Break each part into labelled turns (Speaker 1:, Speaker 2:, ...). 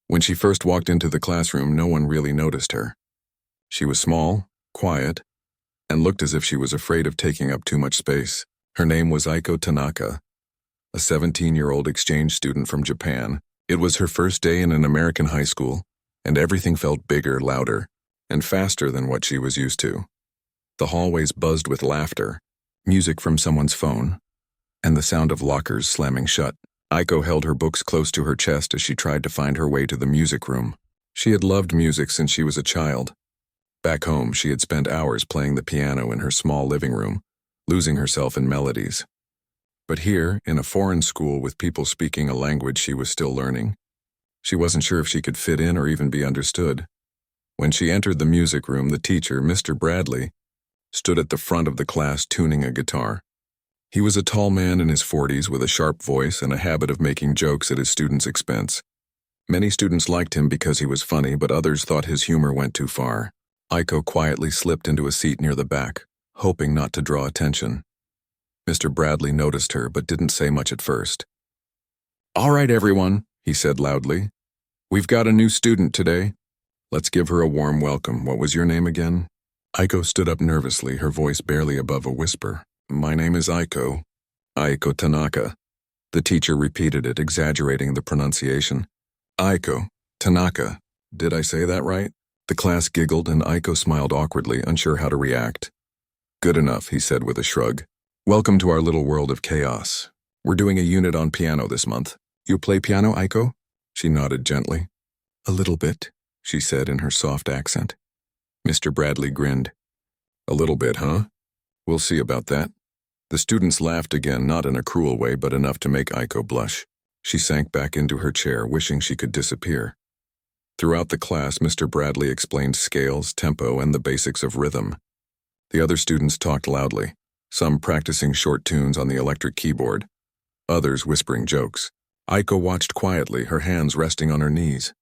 Speaker 1: When she first walked into the classroom, no one really noticed her. She was small, quiet, and looked as if she was afraid of taking up too much space. Her name was Aiko Tanaka, a 17-year-old exchange student from Japan. It was her first day in an American high school, and everything felt bigger, louder, and faster than what she was used to. The hallways buzzed with laughter, music from someone's phone, and the sound of lockers slamming shut. Aiko held her books close to her chest as she tried to find her way to the music room. She had loved music since she was a child. Back home, she had spent hours playing the piano in her small living room, losing herself in melodies. But here, in a foreign school with people speaking a language she was still learning, she wasn't sure if she could fit in or even be understood. When she entered the music room, the teacher, Mr. Bradley, stood at the front of the class tuning a guitar. He was a tall man in his 40s with a sharp voice and a habit of making jokes at his students' expense. Many students liked him because he was funny, but others thought his humor went too far. Aiko quietly slipped into a seat near the back, hoping not to draw attention. Mr. Bradley noticed her but didn't say much at first. "All right, everyone," he said loudly. "We've got a new student today. Let's give her a warm welcome. What was your name again?" Aiko stood up nervously, her voice barely above a whisper. "My name is Aiko Tanaka." The teacher repeated it, exaggerating the pronunciation. "Aiko Tanaka. Did I say that right?" The class giggled and Aiko smiled awkwardly, unsure how to react. "Good enough," he said with a shrug. "Welcome to our little world of chaos. We're doing a unit on piano this month. You play piano, Aiko?" She nodded gently. "A little bit," she said in her soft accent. Mr. Bradley grinned. "A little bit, huh? We'll see about that." The students laughed again, not in a cruel way, but enough to make Aiko blush. She sank back into her chair, wishing she could disappear. Throughout the class, Mr. Bradley explained scales, tempo, and the basics of rhythm. The other students talked loudly, some practicing short tunes on the electric keyboard, others whispering jokes. Aiko watched quietly, her hands resting on her knees.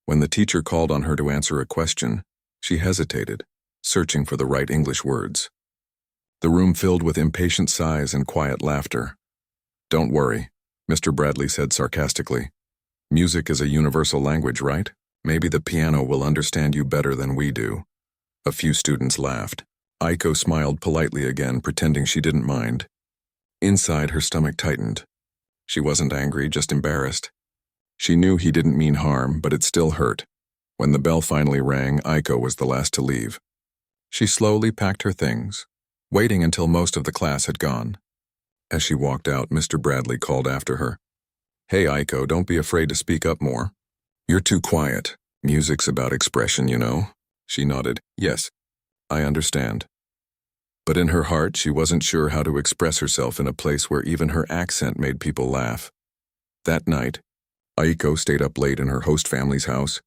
Speaker 1: When the teacher called on her to answer a question, she hesitated, searching for the right English words. The room filled with impatient sighs and quiet laughter. "Don't worry," Mr. Bradley said sarcastically. "Music is a universal language, right? Maybe the piano will understand you better than we do." A few students laughed. Aiko smiled politely again, pretending she didn't mind. Inside, her stomach tightened. She wasn't angry, just embarrassed. She knew he didn't mean harm, but it still hurt. When the bell finally rang, Aiko was the last to leave. She slowly packed her things, waiting until most of the class had gone. As she walked out, Mr. Bradley called after her. "Hey, Aiko, don't be afraid to speak up more. You're too quiet. Music's about expression, you know." She nodded. "Yes, I understand." But in her heart, she wasn't sure how to express herself in a place where even her accent made people laugh. That night, Aiko stayed up late in her host family's house,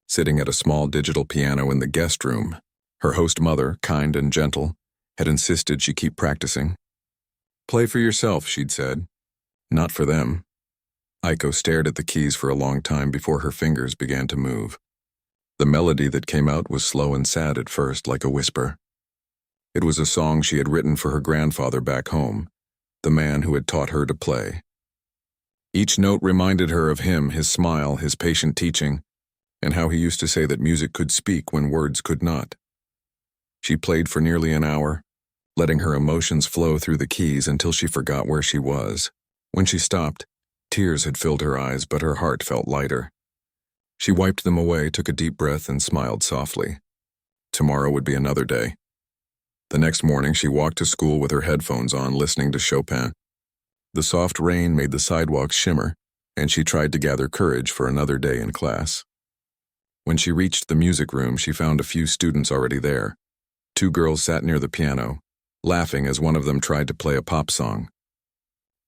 Speaker 1: sitting at a small digital piano in the guest room. Her host mother, kind and gentle, had insisted she keep practicing. "Play for yourself," she'd said. "Not for them." Aiko stared at the keys for a long time before her fingers began to move. The melody that came out was slow and sad at first, like a whisper. It was a song she had written for her grandfather back home, the man who had taught her to play. Each note reminded her of him, his smile, his patient teaching, and how he used to say that music could speak when words could not. She played for nearly an hour, letting her emotions flow through the keys until she forgot where she was. When she stopped, tears had filled her eyes, but her heart felt lighter. She wiped them away, took a deep breath, and smiled softly. Tomorrow would be another day. The next morning, she walked to school with her headphones on, listening to Chopin. The soft rain made the sidewalks shimmer, and she tried to gather courage for another day in class. When she reached the music room, she found a few students already there. Two girls sat near the piano, laughing as one of them tried to play a pop song.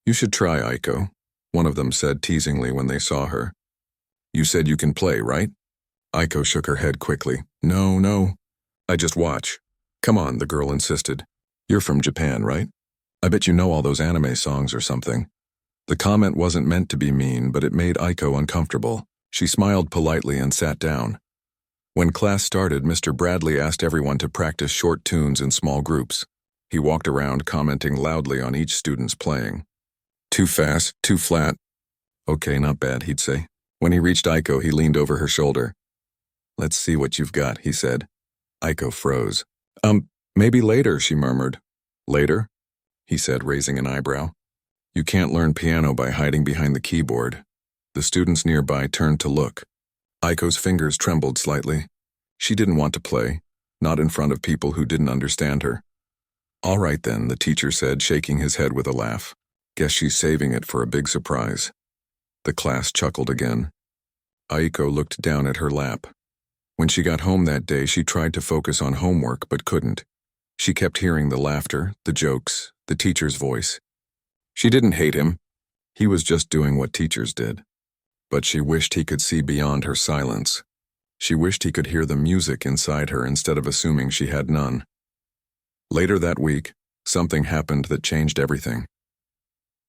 Speaker 1: "You should try, Aiko," one of them said teasingly when they saw her. "You said you can play, right?" Aiko shook her head quickly. No, I just watch." "Come on," the girl insisted. "You're from Japan, right? I bet you know all those anime songs or something." The comment wasn't meant to be mean, but it made Aiko uncomfortable. She smiled politely and sat down. When class started, Mr. Bradley asked everyone to practice short tunes in small groups. He walked around, commenting loudly on each student's playing. "Too fast, too flat." "Okay, not bad," he'd say. When he reached Aiko, he leaned over her shoulder. "Let's see what you've got," he said. Aiko froze. Maybe later," she murmured. "Later?" he said, raising an eyebrow. "You can't learn piano by hiding behind the keyboard." The students nearby turned to look. Aiko's fingers trembled slightly. She didn't want to play, not in front of people who didn't understand her. "All right then," the teacher said, shaking his head with a laugh. "Guess she's saving it for a big surprise." The class chuckled again. Aiko looked down at her lap. When she got home that day, she tried to focus on homework but couldn't. She kept hearing the laughter, the jokes, the teacher's voice. She didn't hate him. He was just doing what teachers did. But she wished he could see beyond her silence. She wished he could hear the music inside her instead of assuming she had none. Later that week, something happened that changed everything.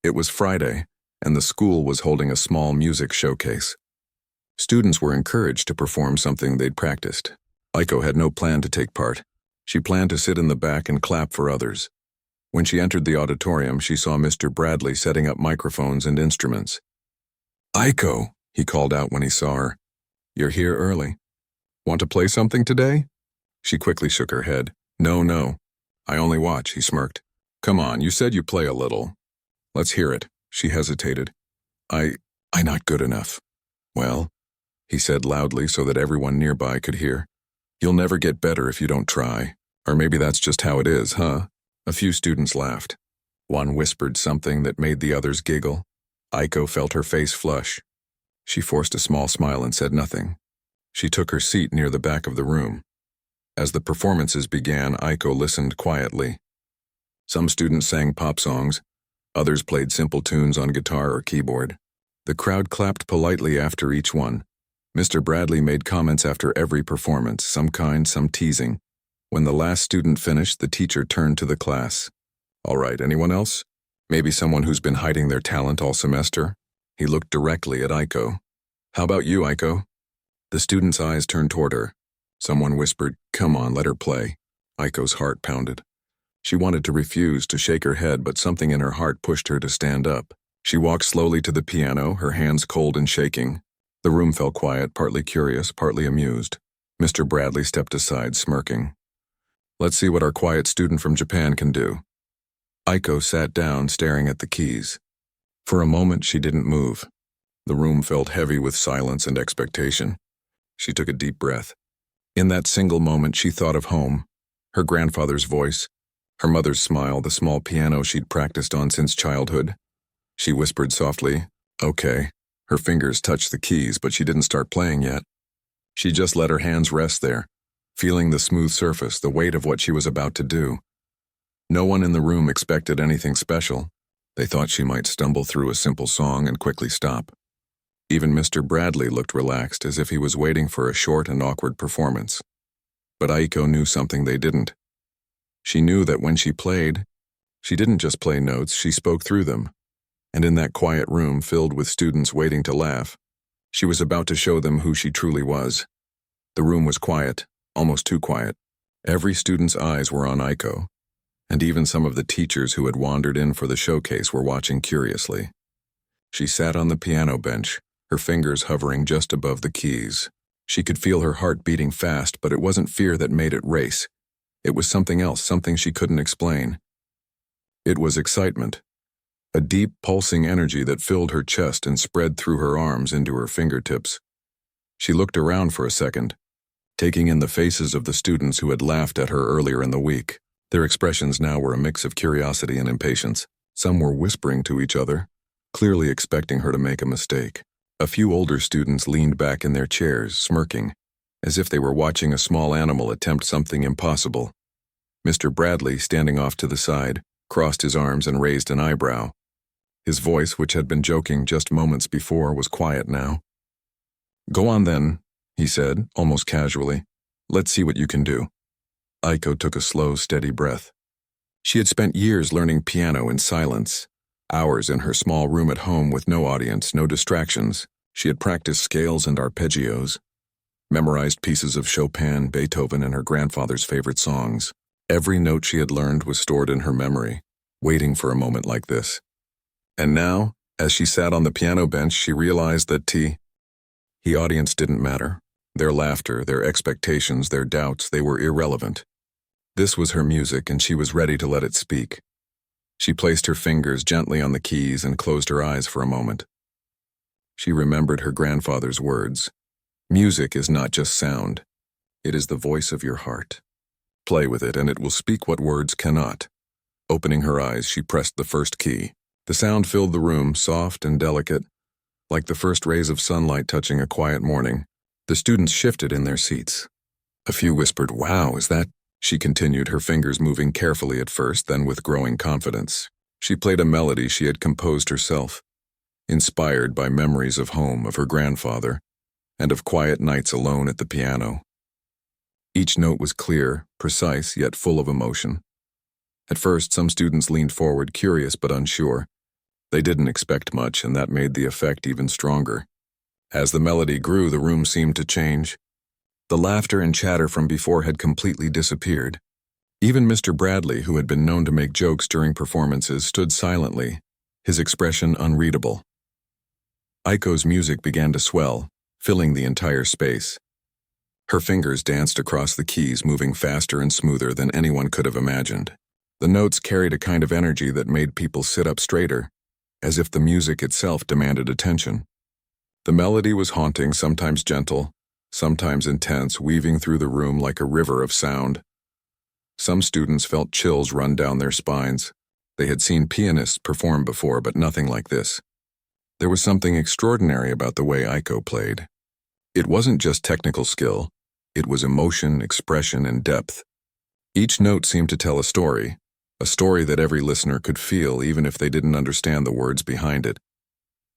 Speaker 1: It was Friday, and the school was holding a small music showcase. Students were encouraged to perform something they'd practiced. Aiko had no plan to take part. She planned to sit in the back and clap for others. When she entered the auditorium, she saw Mr. Bradley setting up microphones and instruments. "Aiko," he called out when he saw her. "You're here early. Want to play something today?" She quickly shook her head. No. I only watch," he smirked. "Come on, you said you play a little. Let's hear it." She hesitated. I not good enough." "Well," he said loudly so that everyone nearby could hear, "you'll never get better if you don't try. Or maybe that's just how it is, huh?" A few students laughed. One whispered something that made the others giggle. Aiko felt her face flush. She forced a small smile and said nothing. She took her seat near the back of the room. As the performances began, Aiko listened quietly. Some students sang pop songs. Others played simple tunes on guitar or keyboard. The crowd clapped politely after each one. Mr. Bradley made comments after every performance, some kind, some teasing. When the last student finished, the teacher turned to the class. "All right, anyone else? Maybe someone who's been hiding their talent all semester?" He looked directly at Aiko. "How about you, Aiko?" The students' eyes turned toward her. Someone whispered, "Come on, let her play." Aiko's heart pounded. She wanted to refuse, to shake her head, but something in her heart pushed her to stand up. She walked slowly to the piano, her hands cold and shaking. The room fell quiet, partly curious, partly amused. Mr. Bradley stepped aside, smirking. "Let's see what our quiet student from Japan can do." Aiko sat down, staring at the keys. For a moment, she didn't move. The room felt heavy with silence and expectation. She took a deep breath. In that single moment, she thought of home, her grandfather's voice, her mother's smile, the small piano she'd practiced on since childhood. She whispered softly, "Okay." Her fingers touched the keys, but she didn't start playing yet. She just let her hands rest there, feeling the smooth surface, the weight of what she was about to do. No one in the room expected anything special. They thought she might stumble through a simple song and quickly stop. Even Mr. Bradley looked relaxed, as if he was waiting for a short and awkward performance. But Aiko knew something they didn't. She knew that when she played, she didn't just play notes, she spoke through them. And in that quiet room filled with students waiting to laugh, she was about to show them who she truly was. The room was quiet, almost too quiet. Every student's eyes were on Aiko, and even some of the teachers who had wandered in for the showcase were watching curiously. She sat on the piano bench, her fingers hovering just above the keys. She could feel her heart beating fast, but it wasn't fear that made it race. It was something else, something she couldn't explain. It was excitement, a deep, pulsing energy that filled her chest and spread through her arms into her fingertips. She looked around for a second, taking in the faces of the students who had laughed at her earlier in the week. Their expressions now were a mix of curiosity and impatience. Some were whispering to each other, clearly expecting her to make a mistake. A few older students leaned back in their chairs, smirking, as if they were watching a small animal attempt something impossible. Mr. Bradley, standing off to the side, crossed his arms and raised an eyebrow. His voice, which had been joking just moments before, was quiet now. "Go on then," he said, almost casually. "Let's see what you can do." Aiko took a slow, steady breath. She had spent years learning piano in silence, hours in her small room at home with no audience, no distractions. She had practiced scales and arpeggios, memorized pieces of Chopin, Beethoven, and her grandfather's favorite songs. Every note she had learned was stored in her memory, waiting for a moment like this. And now, as she sat on the piano bench, she realized that The audience didn't matter. Their laughter, their expectations, their doubts, they were irrelevant. This was her music, and she was ready to let it speak. She placed her fingers gently on the keys and closed her eyes for a moment. She remembered her grandfather's words. Music is not just sound. It is the voice of your heart. Play with it, and it will speak what words cannot. Opening her eyes, she pressed the first key. The sound filled the room, soft and delicate, like the first rays of sunlight touching a quiet morning. The students shifted in their seats. A few whispered, "Wow, is that?" She continued, her fingers moving carefully at first, then with growing confidence. She played a melody she had composed herself, inspired by memories of home, of her grandfather, and of quiet nights alone at the piano. Each note was clear, precise, yet full of emotion. At first, some students leaned forward, curious but unsure. They didn't expect much, and that made the effect even stronger. As the melody grew, the room seemed to change. The laughter and chatter from before had completely disappeared. Even Mr. Bradley, who had been known to make jokes during performances, stood silently, his expression unreadable. Aiko's music began to swell, filling the entire space. Her fingers danced across the keys, moving faster and smoother than anyone could have imagined. The notes carried a kind of energy that made people sit up straighter, as if the music itself demanded attention. The melody was haunting, sometimes gentle, sometimes intense, weaving through the room like a river of sound. Some students felt chills run down their spines. They had seen pianists perform before, but nothing like this. There was something extraordinary about the way Aiko played. It wasn't just technical skill. It was emotion, expression, and depth. Each note seemed to tell a story that every listener could feel even if they didn't understand the words behind it.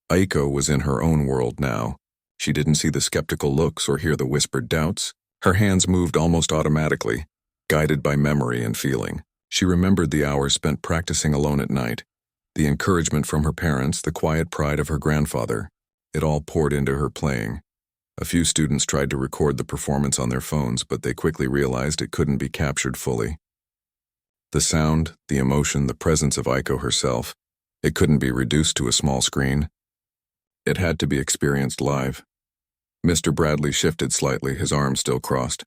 Speaker 1: Aiko was in her own world now. She didn't see the skeptical looks or hear the whispered doubts. Her hands moved almost automatically, guided by memory and feeling. She remembered the hours spent practicing alone at night, the encouragement from her parents, the quiet pride of her grandfather. It all poured into her playing. A few students tried to record the performance on their phones, but they quickly realized it couldn't be captured fully. The sound, the emotion, the presence of Aiko herself, it couldn't be reduced to a small screen. It had to be experienced live. Mr. Bradley shifted slightly, his arms still crossed.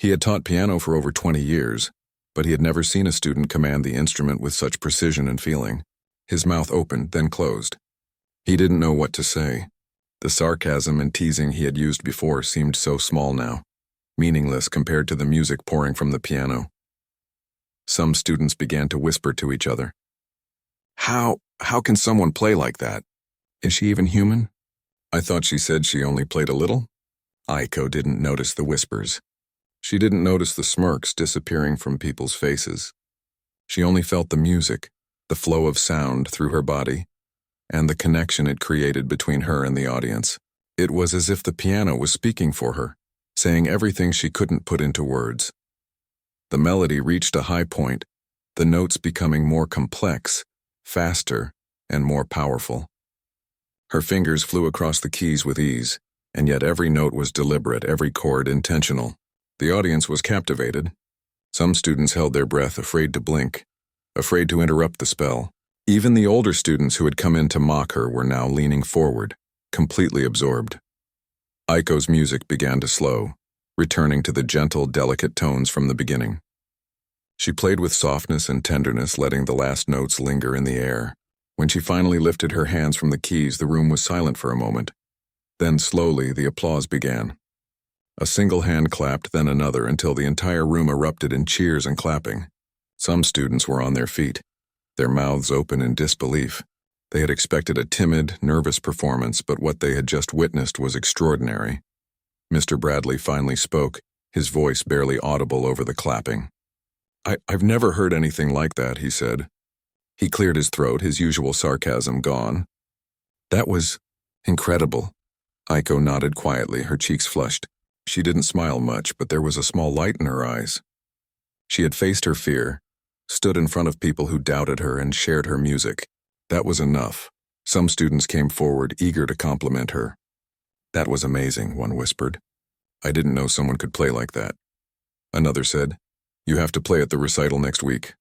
Speaker 1: He had taught piano for over 20 years, but he had never seen a student command the instrument with such precision and feeling. His mouth opened, then closed. He didn't know what to say. The sarcasm and teasing he had used before seemed so small now, meaningless compared to the music pouring from the piano. Some students began to whisper to each other. How can someone play like that? Is she even human? I thought she said she only played a little. Aiko didn't notice the whispers. She didn't notice the smirks disappearing from people's faces. She only felt the music, the flow of sound through her body, and the connection it created between her and the audience. It was as if the piano was speaking for her, saying everything she couldn't put into words. The melody reached a high point, the notes becoming more complex, faster, and more powerful. Her fingers flew across the keys with ease, and yet every note was deliberate, every chord intentional. The audience was captivated. Some students held their breath, afraid to blink, afraid to interrupt the spell. Even the older students who had come in to mock her were now leaning forward, completely absorbed. Aiko's music began to slow, returning to the gentle, delicate tones from the beginning. She played with softness and tenderness, letting the last notes linger in the air. When she finally lifted her hands from the keys, the room was silent for a moment. Then slowly, the applause began. A single hand clapped, then another, until the entire room erupted in cheers and clapping. Some students were on their feet, their mouths open in disbelief. They had expected a timid, nervous performance, but what they had just witnessed was extraordinary. Mr. Bradley finally spoke, his voice barely audible over the clapping. I've never heard anything like that, he said. He cleared his throat, his usual sarcasm gone. That was incredible. Aiko nodded quietly, her cheeks flushed. She didn't smile much, but there was a small light in her eyes. She had faced her fear, stood in front of people who doubted her, and shared her music. That was enough. Some students came forward, eager to compliment her. That was amazing, one whispered. I didn't know someone could play like that. Another said, You have to play at the recital next week.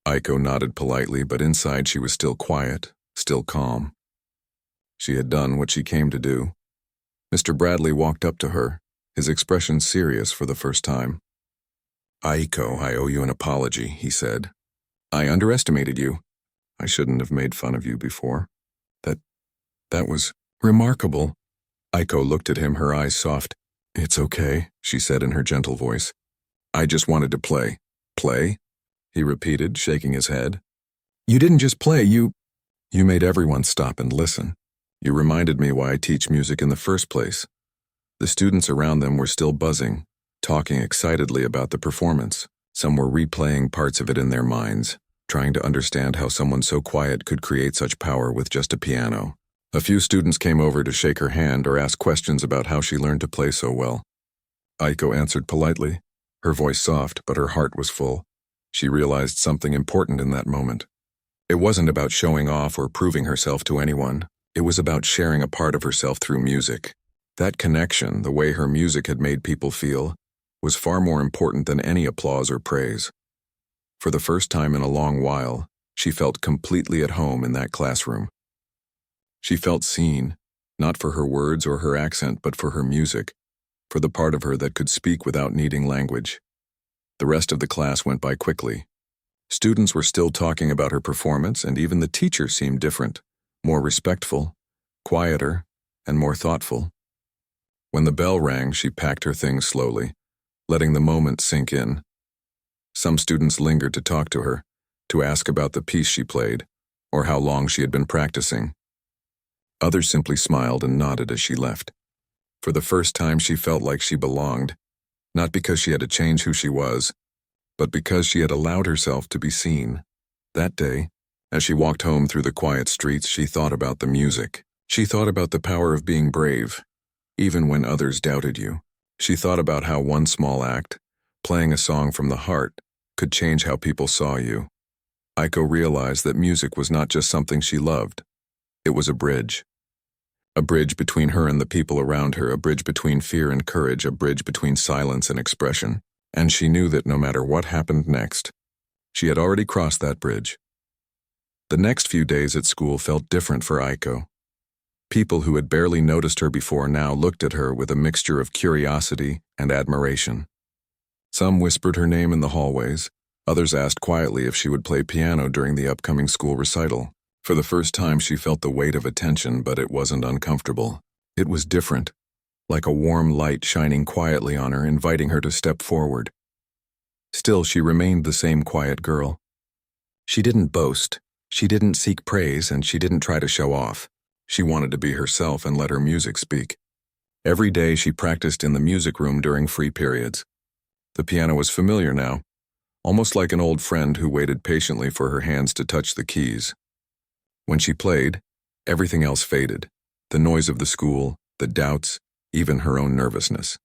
Speaker 1: Aiko nodded politely, but inside she was still quiet, still calm. She had done what she came to do. Mr. Bradley walked up to her, his expression serious for the first time. "Aiko, I owe you an apology," he said. "I underestimated you. I shouldn't have made fun of you before. That was remarkable." Aiko looked at him, her eyes soft. "It's okay," she said in her gentle voice. "I just wanted to play." "Play?" he repeated, shaking his head. "You didn't just play, you made everyone stop and listen. You reminded me why I teach music in the first place." The students around them were still buzzing, talking excitedly about the performance. Some were replaying parts of it in their minds, trying to understand how someone so quiet could create such power with just a piano. A few students came over to shake her hand or ask questions about how she learned to play so well. Aiko answered politely, her voice soft, but her heart was full. She realized something important in that moment. It wasn't about showing off or proving herself to anyone. It was about sharing a part of herself through music. That connection, the way her music had made people feel, was far more important than any applause or praise. For the first time in a long while, she felt completely at home in that classroom. She felt seen, not for her words or her accent, but for her music, for the part of her that could speak without needing language. The rest of the class went by quickly. Students were still talking about her performance, and even the teacher seemed different, more respectful, quieter, and more thoughtful. When the bell rang, she packed her things slowly, letting the moment sink in. Some students lingered to talk to her, to ask about the piece she played, or how long she had been practicing. Others simply smiled and nodded as she left. For the first time, she felt like she belonged, not because she had to change who she was, but because she had allowed herself to be seen. That day, as she walked home through the quiet streets, she thought about the music. She thought about the power of being brave, even when others doubted you. She thought about how one small act, playing a song from the heart, could change how people saw you. Aiko realized that music was not just something she loved. It was a bridge. A bridge between her and the people around her, a bridge between fear and courage, a bridge between silence and expression. And she knew that no matter what happened next, she had already crossed that bridge. The next few days at school felt different for Aiko. People who had barely noticed her before now looked at her with a mixture of curiosity and admiration. Some whispered her name in the hallways. Others asked quietly if she would play piano during the upcoming school recital. For the first time, she felt the weight of attention, but it wasn't uncomfortable. It was different, like a warm light shining quietly on her, inviting her to step forward. Still, she remained the same quiet girl. She didn't boast, she didn't seek praise, and she didn't try to show off. She wanted to be herself and let her music speak. Every day she practiced in the music room during free periods. The piano was familiar now, almost like an old friend who waited patiently for her hands to touch the keys. When she played, everything else faded, the noise of the school, the doubts, even her own nervousness.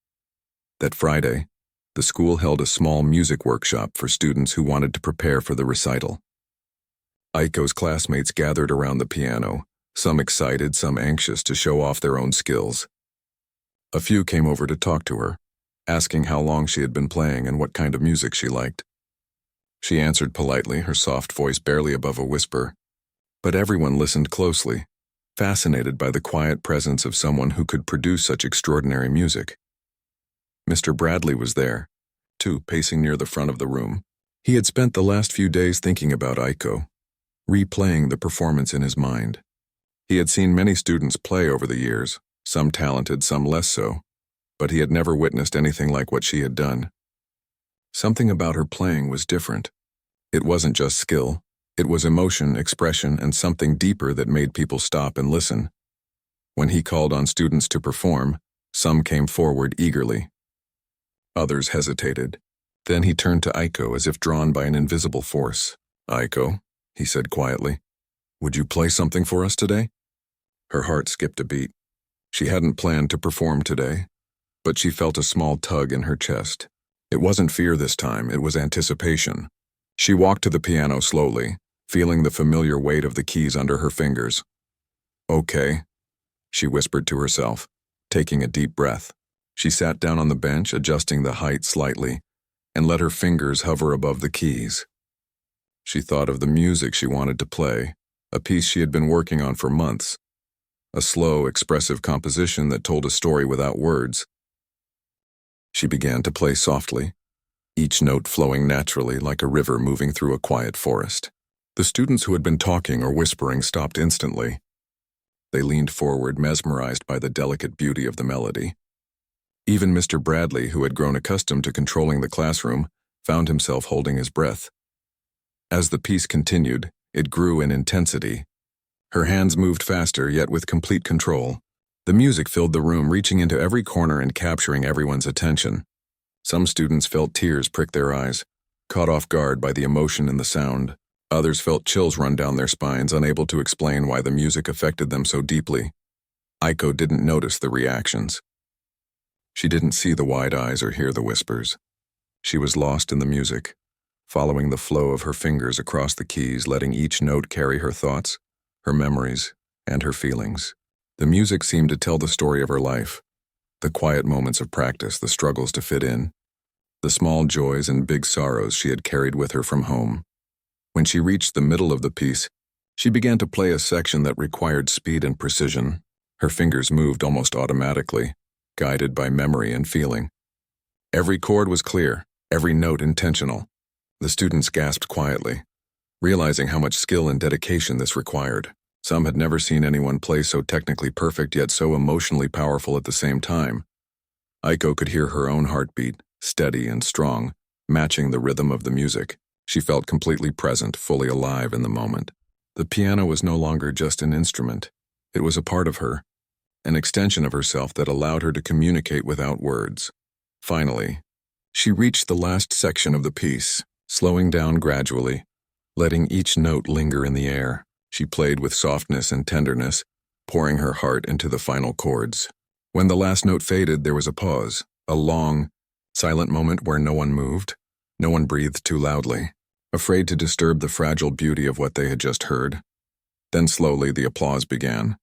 Speaker 1: That Friday, the school held a small music workshop for students who wanted to prepare for the recital. Aiko's classmates gathered around the piano, some excited, some anxious to show off their own skills. A few came over to talk to her, asking how long she had been playing and what kind of music she liked. She answered politely, her soft voice barely above a whisper. But everyone listened closely, fascinated by the quiet presence of someone who could produce such extraordinary music. Mr. Bradley was there, too, pacing near the front of the room. He had spent the last few days thinking about Aiko, replaying the performance in his mind. He had seen many students play over the years, some talented, some less so, but he had never witnessed anything like what she had done. Something about her playing was different. It wasn't just skill. It was emotion, expression, and something deeper that made people stop and listen. When he called on students to perform, some came forward eagerly. Others hesitated. Then he turned to Aiko as if drawn by an invisible force. "Aiko," he said quietly, "would you play something for us today?" Her heart skipped a beat. She hadn't planned to perform today, but she felt a small tug in her chest. It wasn't fear this time, it was anticipation. She walked to the piano slowly, feeling the familiar weight of the keys under her fingers. "Okay," she whispered to herself, taking a deep breath. She sat down on the bench, adjusting the height slightly, and let her fingers hover above the keys. She thought of the music she wanted to play, a piece she had been working on for months. a slow, expressive composition that told a story without words. She began to play softly, each note flowing naturally like a river moving through a quiet forest. The students who had been talking or whispering stopped instantly. They leaned forward, mesmerized by the delicate beauty of the melody. Even Mr. Bradley, who had grown accustomed to controlling the classroom, found himself holding his breath. As the piece continued, it grew in intensity. Her hands moved faster, yet with complete control. The music filled the room, reaching into every corner and capturing everyone's attention. Some students felt tears prick their eyes, caught off guard by the emotion in the sound. Others felt chills run down their spines, unable to explain why the music affected them so deeply. Aiko didn't notice the reactions. She didn't see the wide eyes or hear the whispers. She was lost in the music, following the flow of her fingers across the keys, letting each note carry her thoughts, her memories, and her feelings. The music seemed to tell the story of her life, the quiet moments of practice, the struggles to fit in, the small joys and big sorrows she had carried with her from home. When she reached the middle of the piece, she began to play a section that required speed and precision. Her fingers moved almost automatically, guided by memory and feeling. Every chord was clear, every note intentional. The students gasped quietly, realizing how much skill and dedication this required. Some had never seen anyone play so technically perfect yet so emotionally powerful at the same time. Aiko could hear her own heartbeat, steady and strong, matching the rhythm of the music. She felt completely present, fully alive in the moment. The piano was no longer just an instrument. It was a part of her, an extension of herself that allowed her to communicate without words. Finally, she reached the last section of the piece, slowing down gradually, letting each note linger in the air. She played with softness and tenderness, pouring her heart into the final chords. When the last note faded, there was a pause, a long, silent moment where no one moved, no one breathed too loudly, afraid to disturb the fragile beauty of what they had just heard. Then slowly the applause began.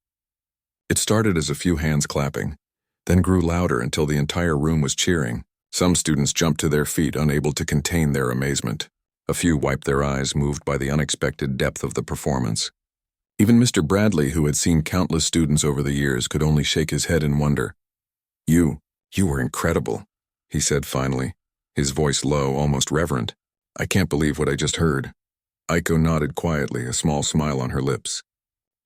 Speaker 1: It started as a few hands clapping, then grew louder until the entire room was cheering. Some students jumped to their feet, unable to contain their amazement. A few wiped their eyes, moved by the unexpected depth of the performance. Even Mr. Bradley, who had seen countless students over the years, could only shake his head in wonder. You were incredible," he said finally, his voice low, almost reverent. "I can't believe what I just heard." Aiko nodded quietly, a small smile on her lips.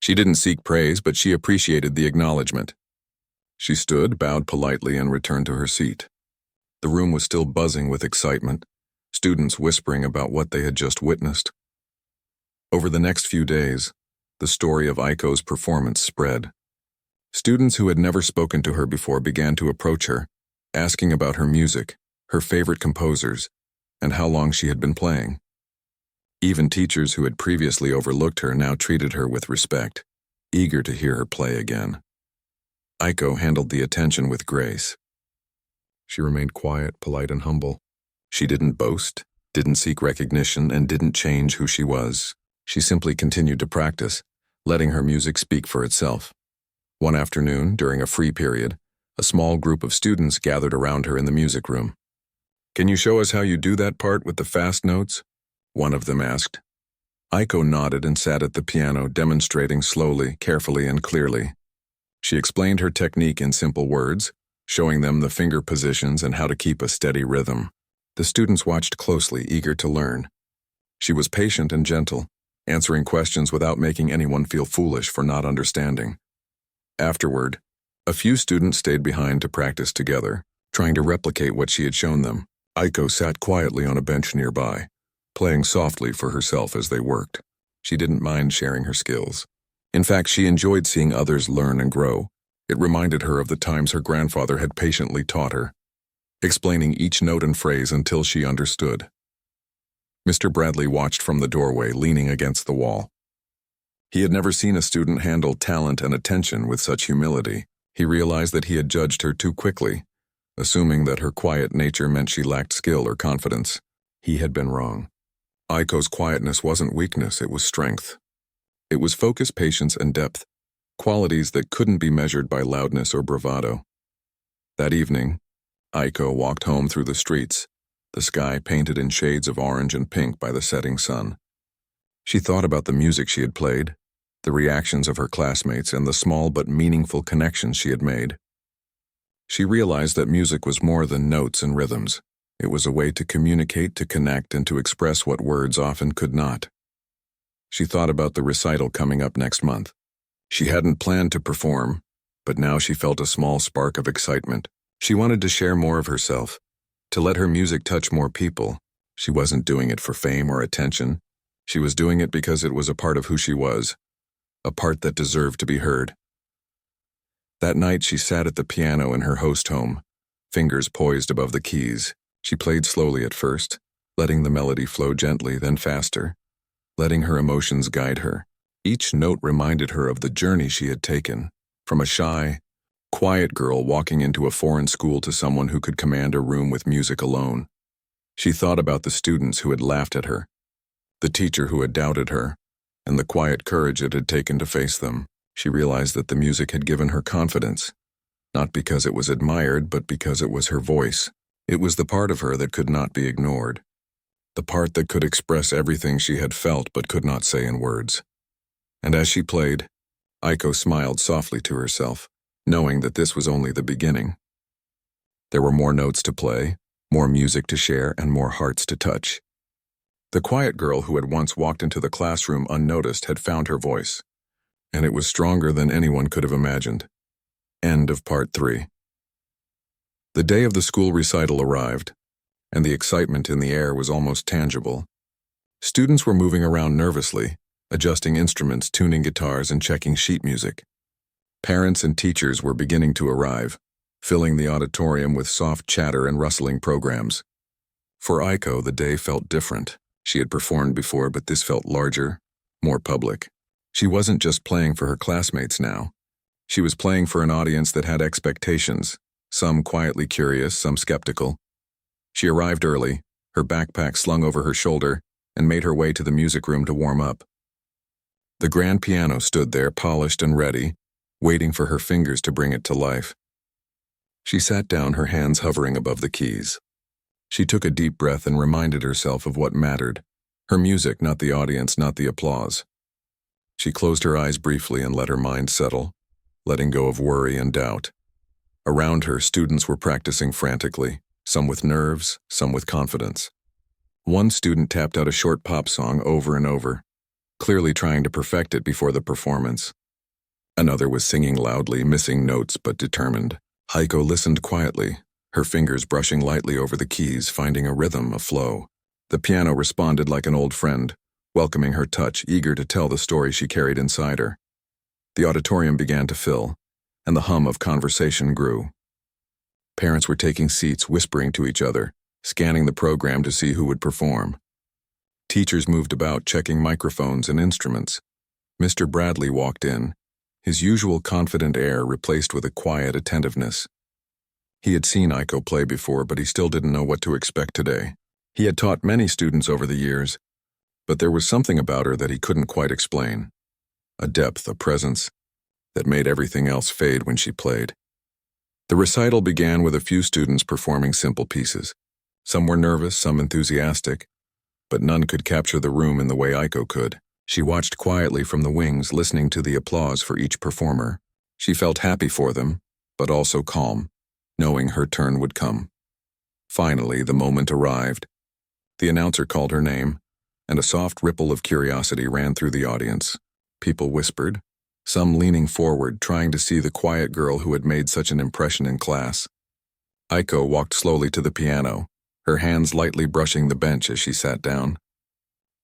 Speaker 1: She didn't seek praise, but she appreciated the acknowledgement. She stood, bowed politely, and returned to her seat. The room was still buzzing with excitement, students whispering about what they had just witnessed. Over the next few days, the story of Aiko's performance spread. Students who had never spoken to her before began to approach her, asking about her music, her favorite composers, and how long she had been playing. Even teachers who had previously overlooked her now treated her with respect, eager to hear her play again. Aiko handled the attention with grace. She remained quiet, polite, and humble. She didn't boast, didn't seek recognition, and didn't change who she was. She simply continued to practice, letting her music speak for itself. One afternoon, during a free period, a small group of students gathered around her in the music room. "Can you show us how you do that part with the fast notes?" one of them asked. Aiko nodded and sat at the piano, demonstrating slowly, carefully, and clearly. She explained her technique in simple words, showing them the finger positions and how to keep a steady rhythm. The students watched closely, eager to learn. She was patient and gentle, answering questions without making anyone feel foolish for not understanding. Afterward, a few students stayed behind to practice together, trying to replicate what she had shown them. Aiko sat quietly on a bench nearby, playing softly for herself as they worked. She didn't mind sharing her skills. In fact, she enjoyed seeing others learn and grow. It reminded her of the times her grandfather had patiently taught her, explaining each note and phrase until she understood. Mr. Bradley watched from the doorway, leaning against the wall. He had never seen a student handle talent and attention with such humility. He realized that he had judged her too quickly, assuming that her quiet nature meant she lacked skill or confidence. He had been wrong. Aiko's quietness wasn't weakness, it was strength. It was focus, patience, and depth, qualities that couldn't be measured by loudness or bravado. That evening, Aiko walked home through the streets, the sky painted in shades of orange and pink by the setting sun. She thought about the music she had played, the reactions of her classmates, and the small but meaningful connections she had made. She realized that music was more than notes and rhythms. It was a way to communicate, to connect, and to express what words often could not. She thought about the recital coming up next month. She hadn't planned to perform, but now she felt a small spark of excitement. She wanted to share more of herself, to let her music touch more people. She wasn't doing it for fame or attention. She was doing it because it was a part of who she was, a part that deserved to be heard. That night she sat at the piano in her host home, fingers poised above the keys. She played slowly at first, letting the melody flow gently, then faster, letting her emotions guide her. Each note reminded her of the journey she had taken, from a shy, quiet girl walking into a foreign school to someone who could command a room with music alone. She thought about the students who had laughed at her, the teacher who had doubted her, and the quiet courage it had taken to face them. She realized that the music had given her confidence, not because it was admired, but because it was her voice. It was the part of her that could not be ignored, the part that could express everything she had felt but could not say in words. And as she played, Aiko smiled softly to herself, knowing that this was only the beginning. There were more notes to play, more music to share, and more hearts to touch. The quiet girl who had once walked into the classroom unnoticed had found her voice, and it was stronger than anyone could have imagined. End of Part 3. The day of the school recital arrived, and the excitement in the air was almost tangible. Students were moving around nervously, adjusting instruments, tuning guitars, and checking sheet music. Parents and teachers were beginning to arrive, filling the auditorium with soft chatter and rustling programs. For Aiko, the day felt different. She had performed before, but this felt larger, more public. She wasn't just playing for her classmates now. She was playing for an audience that had expectations, some quietly curious, some skeptical. She arrived early, her backpack slung over her shoulder, and made her way to the music room to warm up. The grand piano stood there, polished and ready, waiting for her fingers to bring it to life. She sat down, her hands hovering above the keys. She took a deep breath and reminded herself of what mattered. Her music, not the audience, not the applause. She closed her eyes briefly and let her mind settle, letting go of worry and doubt. Around her, students were practicing frantically, some with nerves, some with confidence. One student tapped out a short pop song over and over, clearly trying to perfect it before the performance. Another was singing loudly, missing notes but determined. Aiko listened quietly, her fingers brushing lightly over the keys, finding a rhythm, a flow. The piano responded like an old friend, welcoming her touch, eager to tell the story she carried inside her. The auditorium began to fill, and the hum of conversation grew. Parents were taking seats, whispering to each other, scanning the program to see who would perform. Teachers moved about, checking microphones and instruments. Mr. Bradley walked in, his usual confident air replaced with a quiet attentiveness. He had seen Aiko play before, but he still didn't know what to expect today. He had taught many students over the years, but there was something about her that he couldn't quite explain. A depth, a presence, that made everything else fade when she played. The recital began with a few students performing simple pieces. Some were nervous, some enthusiastic, but none could capture the room in the way Aiko could. She watched quietly from the wings, listening to the applause for each performer. She felt happy for them, but also calm, knowing her turn would come. Finally, the moment arrived. The announcer called her name, and a soft ripple of curiosity ran through the audience. People whispered, some leaning forward, trying to see the quiet girl who had made such an impression in class. Aiko walked slowly to the piano, her hands lightly brushing the bench as she sat down.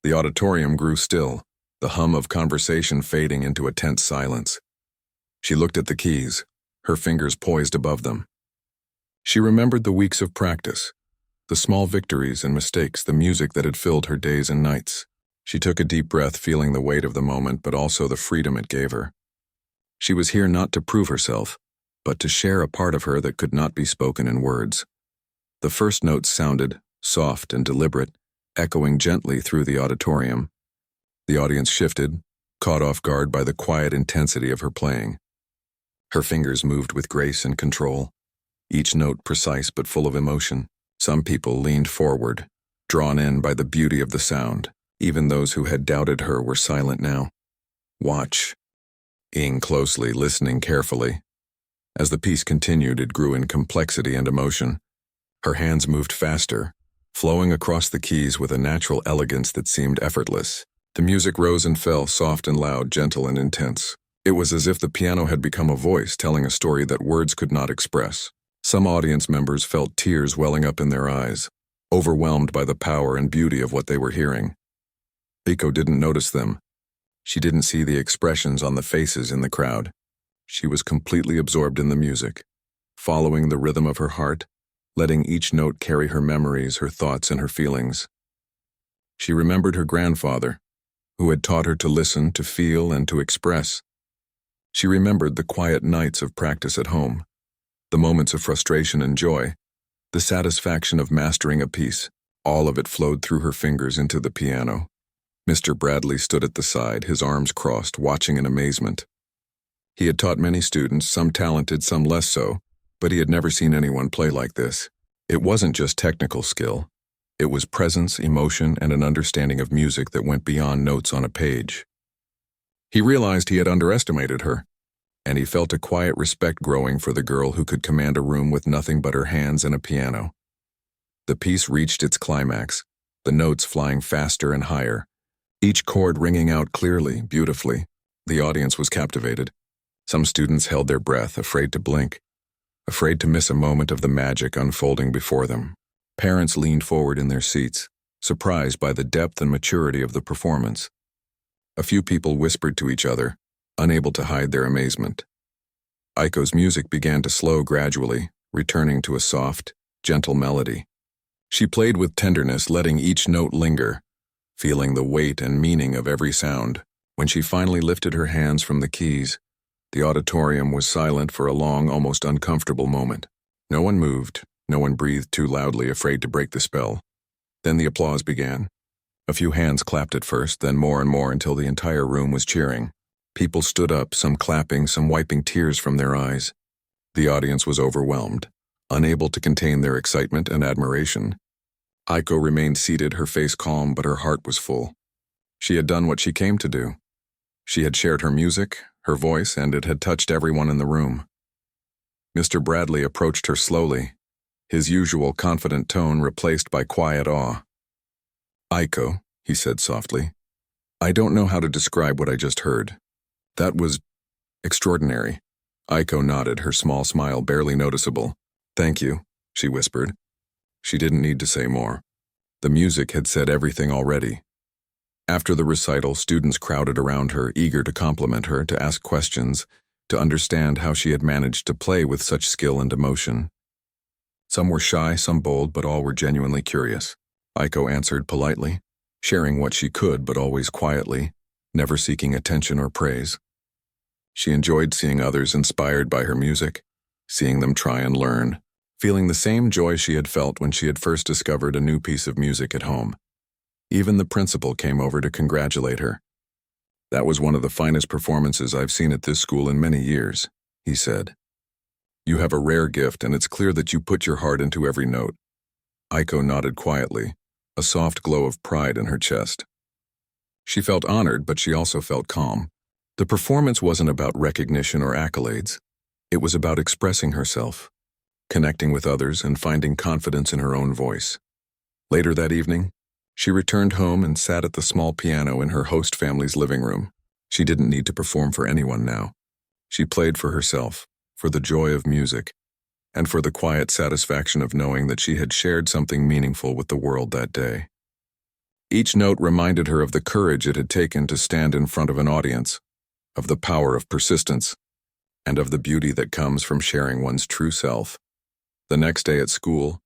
Speaker 1: The auditorium grew still, the hum of conversation fading into a tense silence. She looked at the keys, her fingers poised above them. She remembered the weeks of practice, the small victories and mistakes, the music that had filled her days and nights. She took a deep breath, feeling the weight of the moment, but also the freedom it gave her. She was here not to prove herself, but to share a part of her that could not be spoken in words. The first notes sounded, soft and deliberate, echoing gently through the auditorium. The audience shifted, caught off guard by the quiet intensity of her playing. Her fingers moved with grace and control, each note precise but full of emotion. Some people leaned forward, drawn in by the beauty of the sound. Even those who had doubted her were silent now. Watching closely, listening carefully. As the piece continued, it grew in complexity and emotion. Her hands moved faster, flowing across the keys with a natural elegance that seemed effortless. The music rose and fell, soft and loud, gentle and intense. It was as if the piano had become a voice telling a story that words could not express. Some audience members felt tears welling up in their eyes, overwhelmed by the power and beauty of what they were hearing. Aiko didn't notice them. She didn't see the expressions on the faces in the crowd. She was completely absorbed in the music, following the rhythm of her heart, letting each note carry her memories, her thoughts, and her feelings. She remembered her grandfather, who had taught her to listen, to feel, and to express. She remembered the quiet nights of practice at home, the moments of frustration and joy, the satisfaction of mastering a piece. All of it flowed through her fingers into the piano. Mr. Bradley stood at the side, his arms crossed, watching in amazement. He had taught many students, some talented, some less so, but he had never seen anyone play like this. It wasn't just technical skill. It was presence, emotion, and an understanding of music that went beyond notes on a page. He realized he had underestimated her, and he felt a quiet respect growing for the girl who could command a room with nothing but her hands and a piano. The piece reached its climax, the notes flying faster and higher, each chord ringing out clearly, beautifully. The audience was captivated. Some students held their breath, afraid to blink, afraid to miss a moment of the magic unfolding before them. Parents leaned forward in their seats, surprised by the depth and maturity of the performance. A few people whispered to each other, unable to hide their amazement. Aiko's music began to slow gradually, returning to a soft, gentle melody. She played with tenderness, letting each note linger, feeling the weight and meaning of every sound. When she finally lifted her hands from the keys, the auditorium was silent for a long, almost uncomfortable moment. No one moved, no one breathed too loudly, afraid to break the spell. Then the applause began. A few hands clapped at first, then more and more until the entire room was cheering. People stood up, some clapping, some wiping tears from their eyes. The audience was overwhelmed, unable to contain their excitement and admiration. Aiko remained seated, her face calm, but her heart was full. She had done what she came to do. She had shared her music, her voice, and it had touched everyone in the room. Mr. Bradley approached her slowly, his usual confident tone replaced by quiet awe. "Aiko," he said softly, "I don't know how to describe what I just heard. That was extraordinary." Aiko nodded, her small smile barely noticeable. "Thank you," she whispered. She didn't need to say more. The music had said everything already. After the recital, students crowded around her, eager to compliment her, to ask questions, to understand how she had managed to play with such skill and emotion. Some were shy, some bold, but all were genuinely curious. Aiko answered politely, sharing what she could, but always quietly, never seeking attention or praise. She enjoyed seeing others inspired by her music, seeing them try and learn, feeling the same joy she had felt when she had first discovered a new piece of music at home. Even the principal came over to congratulate her. "That was one of the finest performances I've seen at this school in many years," he said. "You have a rare gift, and it's clear that you put your heart into every note." Aiko nodded quietly, a soft glow of pride in her chest. She felt honored, but she also felt calm. The performance wasn't about recognition or accolades. It was about expressing herself, connecting with others, and finding confidence in her own voice. Later that evening, she returned home and sat at the small piano in her host family's living room. She didn't need to perform for anyone now. She played for herself, for the joy of music, and for the quiet satisfaction of knowing that she had shared something meaningful with the world that day. Each note reminded her of the courage it had taken to stand in front of an audience, of the power of persistence, and of the beauty that comes from sharing one's true self. The next day at school,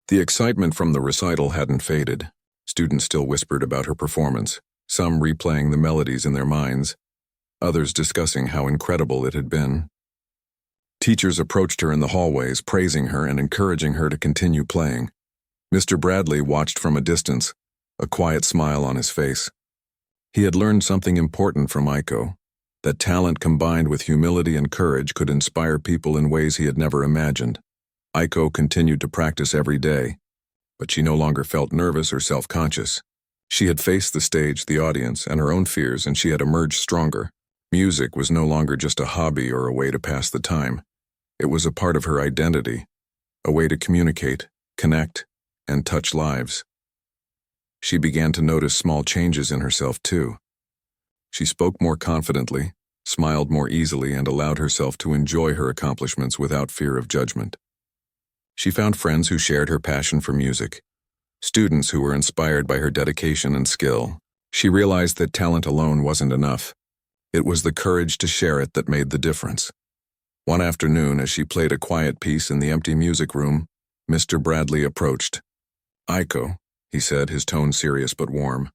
Speaker 1: the excitement from the recital hadn't faded. Students still whispered about her performance, some replaying the melodies in their minds, others discussing how incredible it had been. Teachers approached her in the hallways, praising her and encouraging her to continue playing. Mr. Bradley watched from a distance, a quiet smile on his face. He had learned something important from Aiko, that talent combined with humility and courage could inspire people in ways he had never imagined. Aiko continued to practice every day, but she no longer felt nervous or self-conscious. She had faced the stage, the audience, and her own fears, and she had emerged stronger, Music was no longer just a hobby or a way to pass the time. It was a part of her identity, a way to communicate, connect, and touch lives. She began to notice small changes in herself too. She spoke more confidently, smiled more easily, and allowed herself to enjoy her accomplishments without fear of judgment. She found friends who shared her passion for music, students who were inspired by her dedication and skill. She realized that talent alone wasn't enough. It was the courage to share it that made the difference. One afternoon, as she played a quiet piece in the empty music room, Mr. Bradley approached. "Aiko," he said, his tone serious but warm,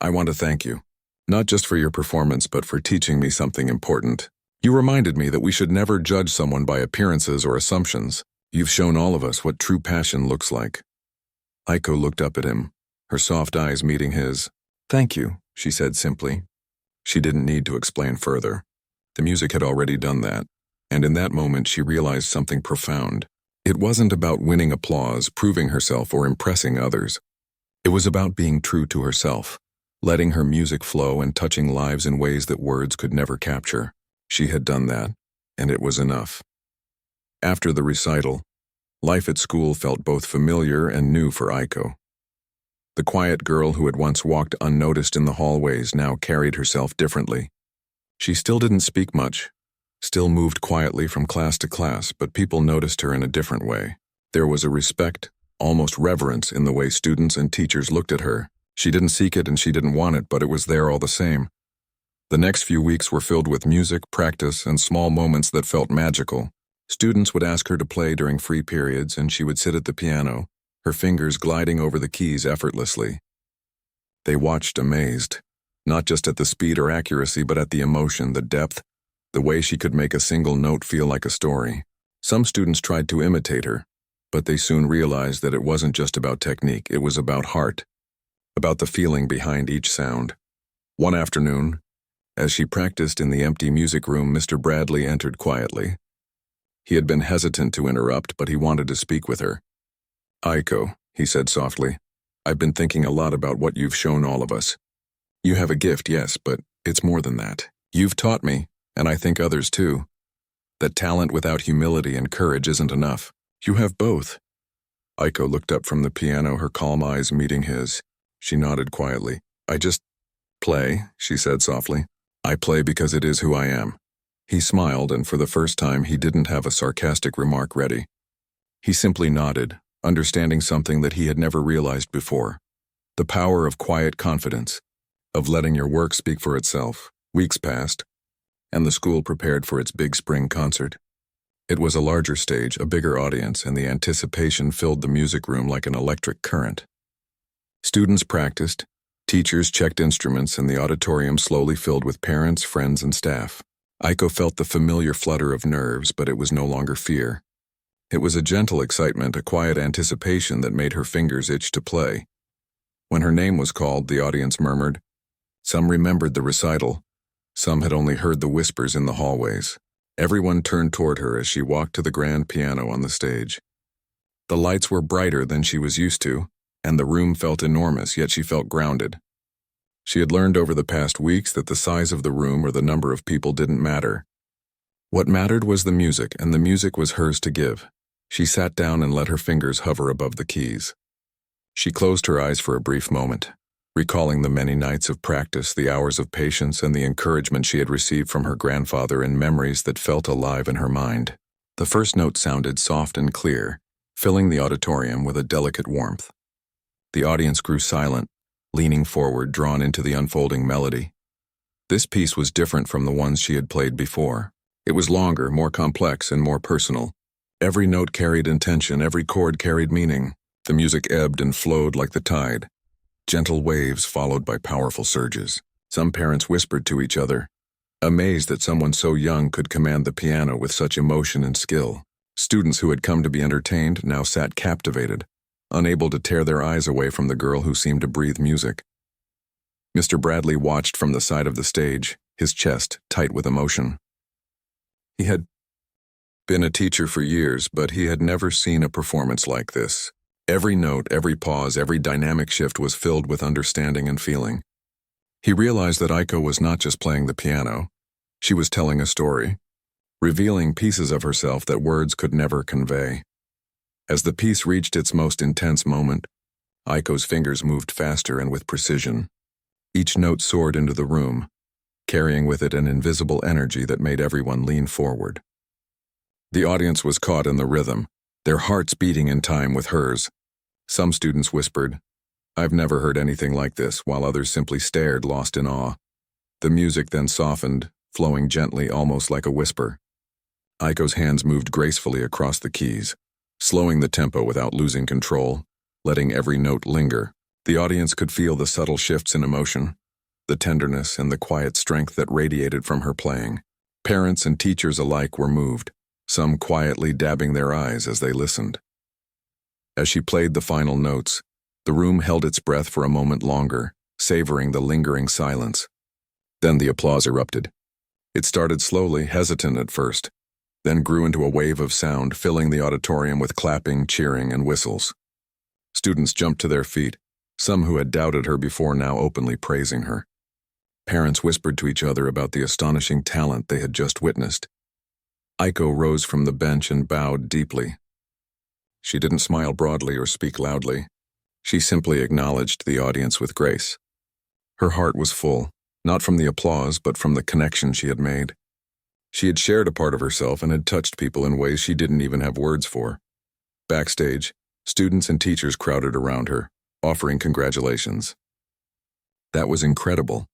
Speaker 1: "I want to thank you. Not just for your performance, but for teaching me something important. You reminded me that we should never judge someone by appearances or assumptions. You've shown all of us what true passion looks like." Aiko looked up at him, her soft eyes meeting his. "Thank you," she said simply. She didn't need to explain further. The music had already done that, and in that moment she realized something profound. It wasn't about winning applause, proving herself, or impressing others. It was about being true to herself, letting her music flow and touching lives in ways that words could never capture. She had done that, and it was enough. After the recital, life at school felt both familiar and new for Aiko. The quiet girl who had once walked unnoticed in the hallways now carried herself differently. She still didn't speak much, still moved quietly from class to class, but people noticed her in a different way. There was a respect, almost reverence, in the way students and teachers looked at her. She didn't seek it and she didn't want it, but it was there all the same. The next few weeks were filled with music, practice, and small moments that felt magical. Students would ask her to play during free periods, and she would sit at the piano, her fingers gliding over the keys effortlessly. They watched amazed, not just at the speed or accuracy, but at the emotion, the depth, the way she could make a single note feel like a story. Some students tried to imitate her, but they soon realized that it wasn't just about technique, it was about heart, about the feeling behind each sound. One afternoon, as she practiced in the empty music room, Mr. Bradley entered quietly. He had been hesitant to interrupt, but he wanted to speak with her. "Aiko," he said softly, "I've been thinking a lot about what you've shown all of us. You have a gift, yes, but it's more than that. You've taught me, and I think others too, that talent without humility and courage isn't enough. You have both." Aiko looked up from the piano, her calm eyes meeting his. She nodded quietly. "I just play," she said softly. "I play because it is who I am." He smiled, and for the first time he didn't have a sarcastic remark ready. He simply nodded, understanding something that he had never realized before. The power of quiet confidence, of letting your work speak for itself. Weeks passed, and the school prepared for its big spring concert. It was a larger stage, a bigger audience, and the anticipation filled the music room like an electric current. Students practiced, teachers checked instruments, and the auditorium slowly filled with parents, friends, and staff. Aiko felt the familiar flutter of nerves, but it was no longer fear. It was a gentle excitement, a quiet anticipation that made her fingers itch to play. When her name was called, the audience murmured. Some remembered the recital. Some had only heard the whispers in the hallways. Everyone turned toward her as she walked to the grand piano on the stage. The lights were brighter than she was used to, and the room felt enormous, yet she felt grounded. She had learned over the past weeks that the size of the room or the number of people didn't matter. What mattered was the music, and the music was hers to give. She sat down and let her fingers hover above the keys. She closed her eyes for a brief moment, recalling the many nights of practice, the hours of patience, and the encouragement she had received from her grandfather in memories that felt alive in her mind. The first note sounded soft and clear, filling the auditorium with a delicate warmth. The audience grew silent, leaning forward, drawn into the unfolding melody. This piece was different from the ones she had played before. It was longer, more complex, and more personal. Every note carried intention, every chord carried meaning. The music ebbed and flowed like the tide, gentle waves followed by powerful surges. Some parents whispered to each other, amazed that someone so young could command the piano with such emotion and skill. Students who had come to be entertained now sat captivated, unable to tear their eyes away from the girl who seemed to breathe music. Mr. Bradley watched from the side of the stage, his chest tight with emotion. He had been a teacher for years, but he had never seen a performance like this. Every note, every pause, every dynamic shift was filled with understanding and feeling. He realized that Aiko was not just playing the piano. She was telling a story, revealing pieces of herself that words could never convey. As the piece reached its most intense moment, Aiko's fingers moved faster and with precision. Each note soared into the room, carrying with it an invisible energy that made everyone lean forward. The audience was caught in the rhythm, their hearts beating in time with hers. Some students whispered, "I've never heard anything like this," while others simply stared, lost in awe. The music then softened, flowing gently, almost like a whisper. Aiko's hands moved gracefully across the keys, slowing the tempo without losing control, letting every note linger. The audience could feel the subtle shifts in emotion, the tenderness and the quiet strength that radiated from her playing. Parents and teachers alike were moved, some quietly dabbing their eyes as they listened. As she played the final notes, the room held its breath for a moment longer, savoring the lingering silence. Then the applause erupted. It started slowly, hesitant at first, then grew into a wave of sound, filling the auditorium with clapping, cheering, and whistles. Students jumped to their feet, some who had doubted her before now openly praising her. Parents whispered to each other about the astonishing talent they had just witnessed. Aiko rose from the bench and bowed deeply. She didn't smile broadly or speak loudly. She simply acknowledged the audience with grace. Her heart was full, not from the applause, but from the connection she had made. She had shared a part of herself and had touched people in ways she didn't even have words for. Backstage, students and teachers crowded around her, offering congratulations. "That was incredible,"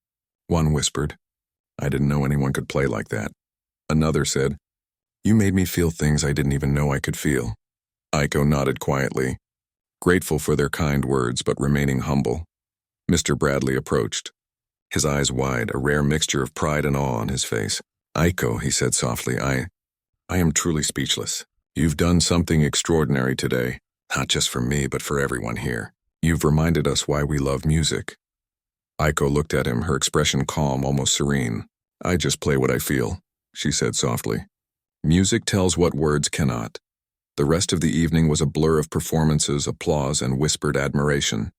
Speaker 1: one whispered. "I didn't know anyone could play like that." Another said, "You made me feel things I didn't even know I could feel." Aiko nodded quietly, grateful for their kind words but remaining humble. Mr. Bradley approached, his eyes wide, a rare mixture of pride and awe on his face. "Aiko," he said softly, I am truly speechless. You've done something extraordinary today, not just for me but for everyone here. You've reminded us why we love music." Aiko looked at him, her expression calm, almost serene. "I just play what I feel," she said softly. "Music tells what words cannot." The rest of the evening was a blur of performances, applause, and whispered admiration.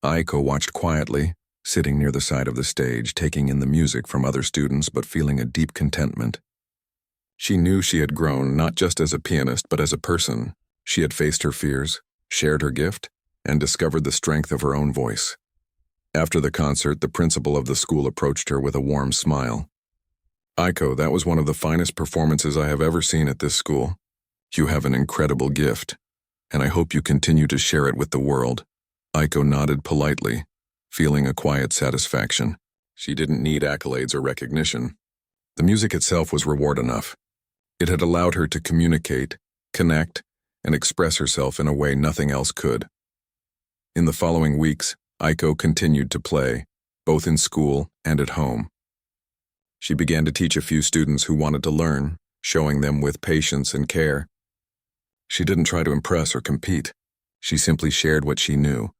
Speaker 1: Aiko watched quietly, sitting near the side of the stage, taking in the music from other students but feeling a deep contentment. She knew she had grown, not just as a pianist but as a person. She had faced her fears, shared her gift, and discovered the strength of her own voice. After the concert, the principal of the school approached her with a warm smile. "Aiko, that was one of the finest performances I have ever seen at this school. You have an incredible gift, and I hope you continue to share it with the world." Aiko nodded politely, feeling a quiet satisfaction. She didn't need accolades or recognition. The music itself was reward enough. It had allowed her to communicate, connect, and express herself in a way nothing else could. In the following weeks, Aiko continued to play, both in school and at home. She began to teach a few students who wanted to learn, showing them with patience and care. She didn't try to impress or compete. She simply shared what she knew,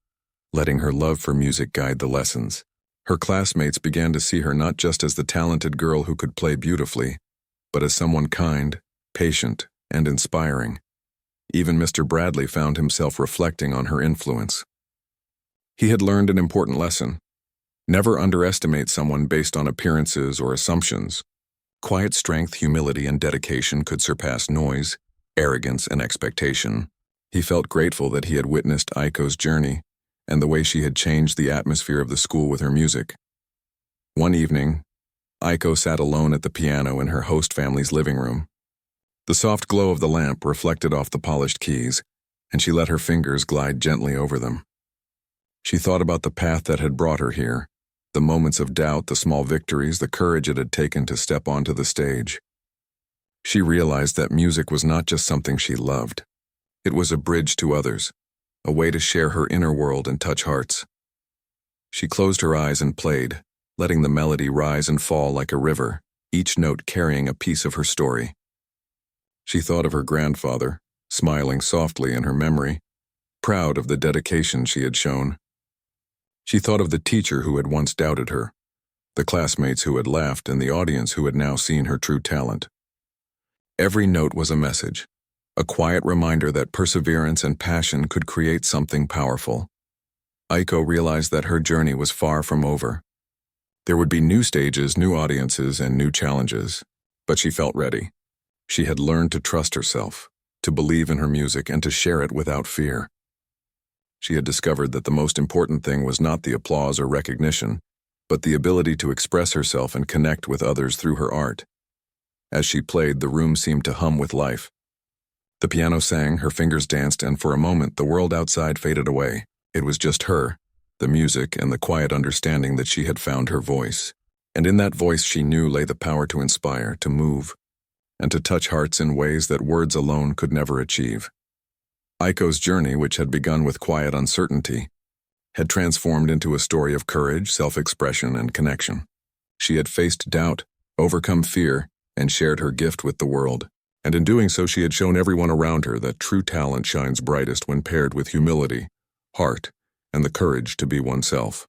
Speaker 1: letting her love for music guide the lessons. Her classmates began to see her not just as the talented girl who could play beautifully, but as someone kind, patient, and inspiring. Even Mr. Bradley found himself reflecting on her influence. He had learned an important lesson. Never underestimate someone based on appearances or assumptions. Quiet strength, humility, and dedication could surpass noise, arrogance, and expectation. He felt grateful that he had witnessed Aiko's journey and the way she had changed the atmosphere of the school with her music. One evening, Aiko sat alone at the piano in her host family's living room. The soft glow of the lamp reflected off the polished keys, and she let her fingers glide gently over them. She thought about the path that had brought her here, the moments of doubt, the small victories, the courage it had taken to step onto the stage. She realized that music was not just something she loved. It was a bridge to others, a way to share her inner world and touch hearts. She closed her eyes and played, letting the melody rise and fall like a river, each note carrying a piece of her story. She thought of her grandfather, smiling softly in her memory, proud of the dedication she had shown. She thought of the teacher who had once doubted her, the classmates who had laughed, and the audience who had now seen her true talent. Every note was a message, a quiet reminder that perseverance and passion could create something powerful. Aiko realized that her journey was far from over. There would be new stages, new audiences, and new challenges, but she felt ready. She had learned to trust herself, to believe in her music, and to share it without fear. She had discovered that the most important thing was not the applause or recognition, but the ability to express herself and connect with others through her art. As she played, the room seemed to hum with life. The piano sang, her fingers danced, and for a moment the world outside faded away. It was just her, the music, and the quiet understanding that she had found her voice. And in that voice she knew lay the power to inspire, to move, and to touch hearts in ways that words alone could never achieve. Aiko's journey, which had begun with quiet uncertainty, had transformed into a story of courage, self-expression, and connection. She had faced doubt, overcome fear, and shared her gift with the world. And in doing so, she had shown everyone around her that true talent shines brightest when paired with humility, heart, and the courage to be oneself.